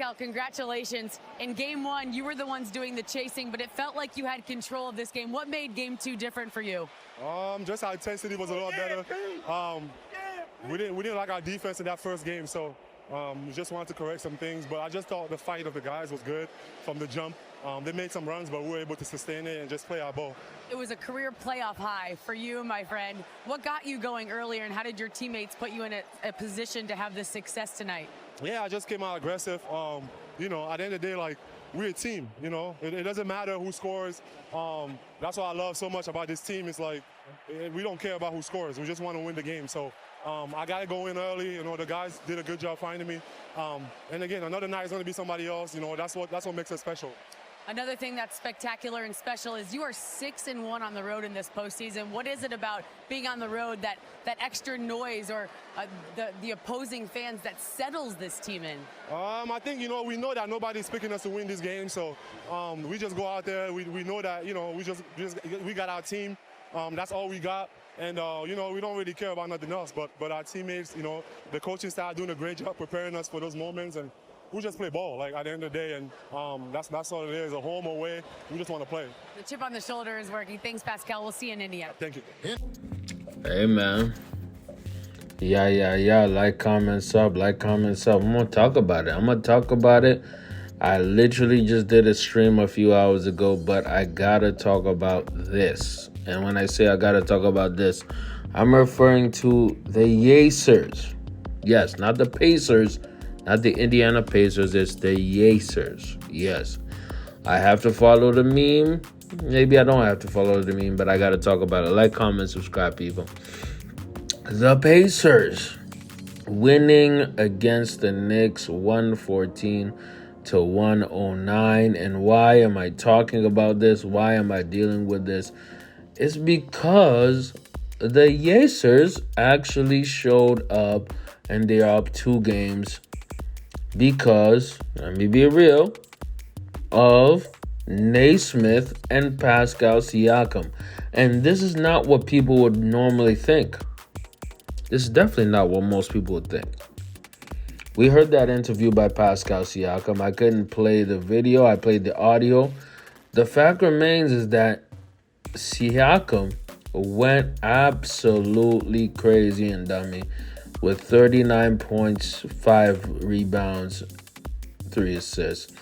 Pascal, congratulations. In game one, you were the ones doing the chasing, but it felt like you had control of this game. What made game two different for you? Just our intensity was a lot better. We didn't like our defense in that first game, so we just wanted to correct some things. But I just thought the fight of the guys was good from the jump. They made some runs, but we were able to sustain it and just play our ball. It was a career playoff high for you, my friend. What got you going earlier, and how did your teammates put you in a position to have this success tonight? Yeah, I just came out aggressive. At the end of the day, like, we're a team, It doesn't matter who scores. That's what I love so much about this team. It's like, we don't care about who scores. We just want to win the game. So I got to go in early. The guys did a good job finding me. And again, another night is going to be somebody else. That's what makes it special. Another thing that's spectacular and special is you are 6-1 on the road in this postseason. What is it about being on the road, that extra noise or the opposing fans that settles this team in? I think, we know that nobody's picking us to win this game. So we just go out there. We know that, we got our team. That's all we got. And, we don't really care about nothing else. But our teammates, the coaching staff doing a great job preparing us for those moments. And we just play ball, like, at the end of the day, and that's all it is, a home or away. We just want to play. The chip on the shoulder is working. Thanks, Pascal. We'll see you in India. Thank you. Hey, man. Yeah. Like, comment, sub. I'm going to talk about it. I literally just did a stream a few hours ago, but I got to talk about this. And when I say I got to talk about this, I'm referring to the Yacers. Yes, not the Pacers. Not the Indiana Pacers, it's the Yacers. Yes. I have to follow the meme. Maybe I don't have to follow the meme, but I got to talk about it. Like, comment, subscribe, people. The Pacers winning against the Knicks 114-109. And why am I talking about this? Why am I dealing with this? It's because the Yacers actually showed up, and they are up 2 games. Because, let me be real, of Naismith and Pascal Siakam. And this is not what people would normally think. This is definitely not what most people would think. We heard that interview by Pascal Siakam. I couldn't play the video. I played the audio. The fact remains is that Siakam went absolutely crazy and dummy with 39 points, 5 rebounds, 3 assists.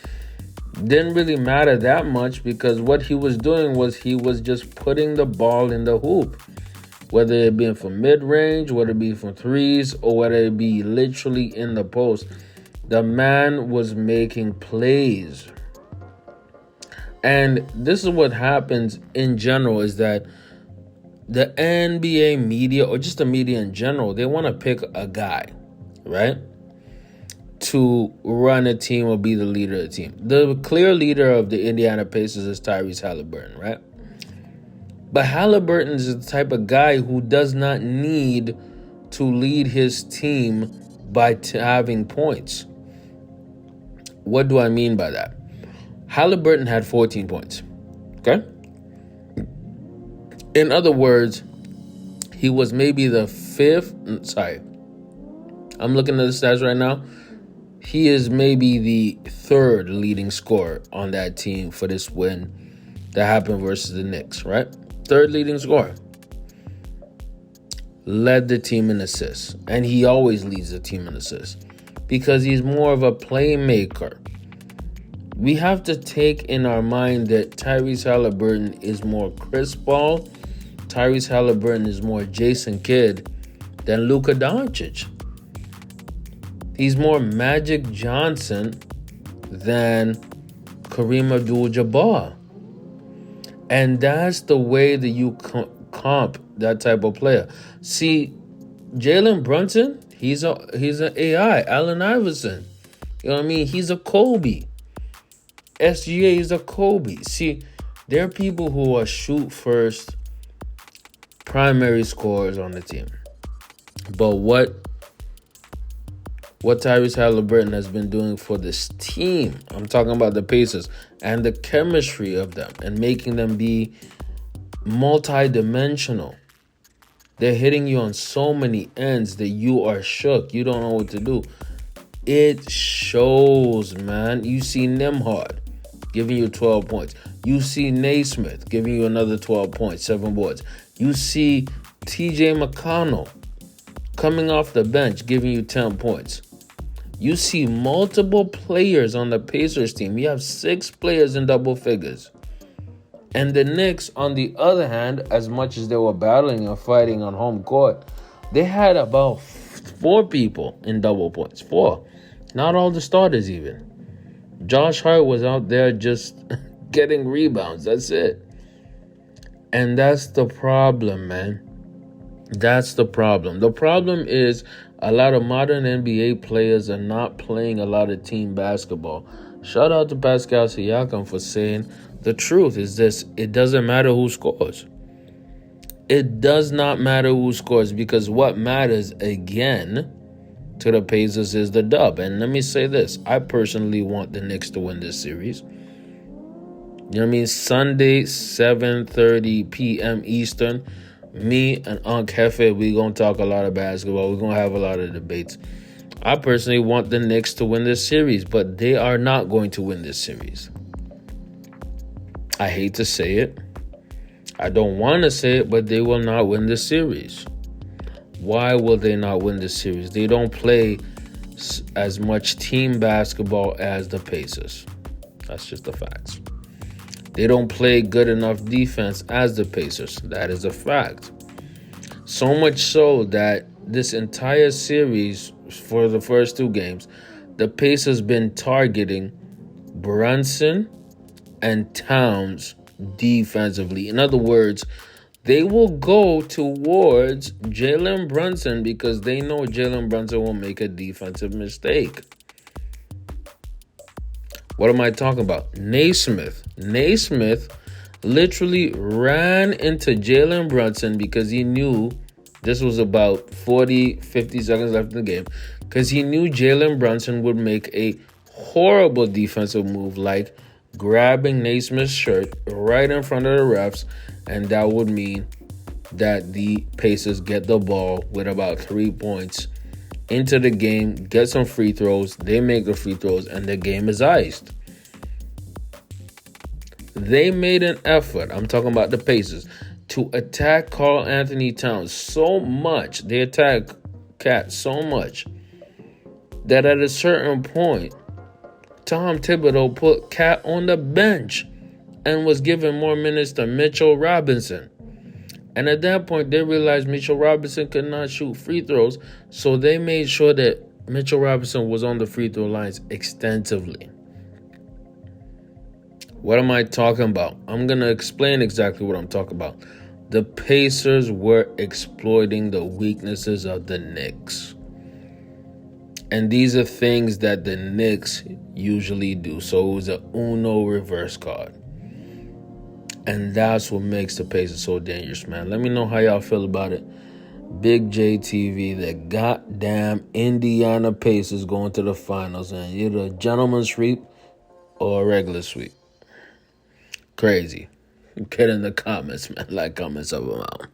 Didn't really matter that much because what he was doing was he was just putting the ball in the hoop. Whether it be from mid-range, whether it be from threes, or whether it be literally in the post. The man was making plays. And this is what happens in general is that the NBA media, or just the media in general, they want to pick a guy, right, to run a team or be the leader of the team. The clear leader of the Indiana Pacers is Tyrese Halliburton, right? But Halliburton is the type of guy who does not need to lead his team by having points. What do I mean by that? Halliburton had 14 points, okay? In other words, he was maybe the 5th. I'm looking at the stats right now. He is maybe the 3rd leading scorer on that team for this win that happened versus the Knicks, right? 3rd leading scorer. Led the team in assists. And he always leads the team in assists because he's more of a playmaker. We have to take in our mind that Tyrese Halliburton is more Chris Paul. Tyrese Halliburton is more Jason Kidd than Luka Doncic. He's more Magic Johnson than Kareem Abdul-Jabbar. And that's the way that you comp that type of player. See, Jalen Brunson, he's an AI. Allen Iverson, you know what I mean? He's a Kobe. SGA is a Kobe. See, there are people who are shoot first primary scorers on the team. But what Tyrese Halliburton has been doing for this team, I'm talking about the Pacers, and the chemistry of them and making them be multi-dimensional. They're hitting you on so many ends that you are shook. You don't know what to do. It shows, man. You see Nimhard giving you 12 points. You see Naismith giving you another 12 points, 7 boards. You see TJ McConnell coming off the bench giving you 10 points. You see multiple players on the Pacers team. You have 6 players in double figures. And the Knicks, on the other hand, as much as they were battling and fighting on home court, they had about 4 people in double points. 4. Not all the starters even. Josh Hart was out there just getting rebounds. That's it. And that's the problem, man. That's the problem. The problem is a lot of modern NBA players are not playing a lot of team basketball. Shout out to Pascal Siakam for saying the truth is this: it doesn't matter who scores. It does not matter who scores, because what matters, again, to the Pacers is the dub. And let me say this. I personally want the Knicks to win this series. You know what I mean? Sunday, 7:30 p.m. Eastern. Me and Unc Hefe, we're going to talk a lot of basketball. We're going to have a lot of debates. I personally want the Knicks to win this series, but they are not going to win this series. I hate to say it. I don't want to say it, but they will not win this series. Why will they not win this series? They don't play as much team basketball as the Pacers. That's just the facts. They don't play good enough defense as the Pacers. That is a fact. So much so that this entire series, for the first 2 games, the Pacers been targeting Brunson and Towns defensively. In other words, they will go towards Jalen Brunson because they know Jalen Brunson will make a defensive mistake. What am I talking about? Naismith. Naismith literally ran into Jalen Brunson because he knew this was about 40, 50 seconds left in the game, because he knew Jalen Brunson would make a horrible defensive move like grabbing Naismith's shirt right in front of the refs, and that would mean that the Pacers get the ball with about 3 points into the game, get some free throws, they make the free throws, and the game is iced. They made an effort, I'm talking about the Pacers, to attack Karl Anthony Towns so much, they attacked Cat so much, that at a certain point, Tom Thibodeau put Cat on the bench and was giving more minutes to Mitchell Robinson. And at that point, they realized Mitchell Robinson could not shoot free throws, so they made sure that Mitchell Robinson was on the free throw lines extensively. What am I talking about? I'm going to explain exactly what I'm talking about. The Pacers were exploiting the weaknesses of the Knicks. And these are things that the Knicks usually do. So it was a Uno reverse card. And that's what makes the Pacers so dangerous, man. Let me know how y'all feel about it. Big J TV, the goddamn Indiana Pacers going to the finals. And either a gentleman's sweep or a regular sweep. Crazy. Get in the comments, man. Like, comment, sub them out.